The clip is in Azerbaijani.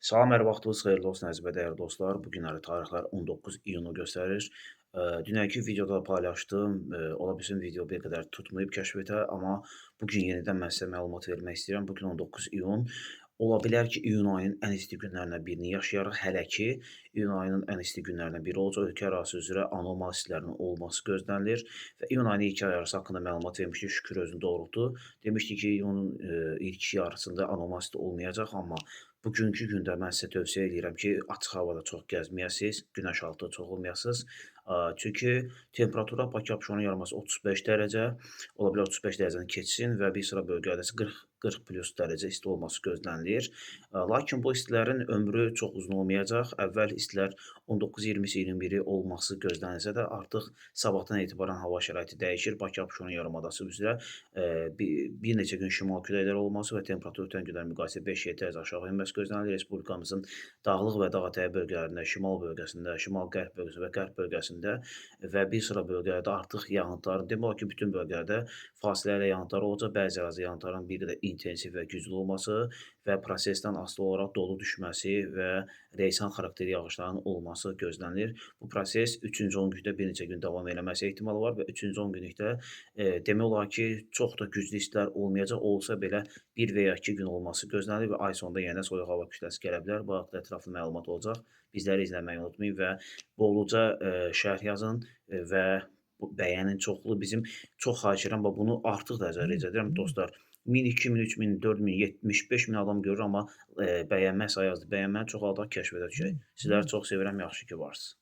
Salam, hər vaxtınız xeyirli olsun əziz və dəyərli dostlar. Bu günləri tarixlər 19 iyunu göstərir. Dünənki videoda paylaşdım. Ola bilsin video bir qədər tutmayıb kəşfiyyətə, amma bu gün yenidən mən sizə məlumat vermək istəyirəm. Bu gün 19 iyun. Ola bilər ki, iyun ayının ən isti günlərindən birini yaşayarıq. Hələ ki, iyun ayının ən isti günlərindən biri olacaq. Ölkə ərazisi üzrə anormal istilərin olması gözlənilir və iyun ayının ilk yarısı haqqında məlumat vermişdik. Şükür özünü doğrultdu. Demişdik ki, iyunun ilk yarısında anormal isti olmayacaq, amma bugünkü gündə mən sizə tövsiyə eləyirəm ki, açıq havada çox gəzməyəsiniz, günəş altında çox olmayasınız. Çünki temperatura Bakı Abşeron yarımadası 35 dərəcə, ola bilər 35 dərəcəni keçsin və bir sıra bölgələrdə isə 40 plus dərəcə isti olması gözlənilir. Lakin bu istilərin ömrü çox uzun olmayacaq. Əvvəl istilər 19, 20, 21-i olması gözlənilsə də artıq sabahdan etibarən hava şəraiti dəyişir. Bakı Abşeron yarımadası üzrə bir neçə gün şimal küləkləri olması və temperatur ötən günlərlə müqayisədə 5-7 dərəcə aşağı enməsi gözlənilir. Respublikamızın dağlıq və dağətəyi bölgələrində, şimal bölgəsində, şimal-qərb bölgəsi və qərb bölgəsində və bir sıra bölgələrdə artıq yağıntıların demək olar ki, bütün bölgələrdə fasilələ yağıntılar olacaq. Bəzi ərazi yağıntıların bir qədər intensiv və güclü olması və prosesdən asılı olaraq dolu düşməsi və leysan xarakterli yağışların olması gözlənilir. Bu proses 3-cü 10 günlükdə bir neçə gün davam eləməsi ehtimalı var və 3-cü 10 günlükdə demək olar ki, çox da güclü istilər olmayacaq. Olsa belə 1 və ya 2 gün olması gözlənilir və ay sonunda yenə soyuq hava kütləsi gələ bilər. Bu haqda ətraflı məlumat olacaq. Bizləri izləməyi unutmayın və bolluca şərh yazın və bəyənin çoxlu bizim çox xahiş edirəm və bunu artıq dərəcədə rica edirəm dostlar. 1000, 2000, 3000, 4000, 75 min adam görür, amma bəyənmə sayı azdır. Bəyənməni çoxaldaq, kəşfiyyata düşək. Sizləri çox sevirəm, yaxşı ki varsınız.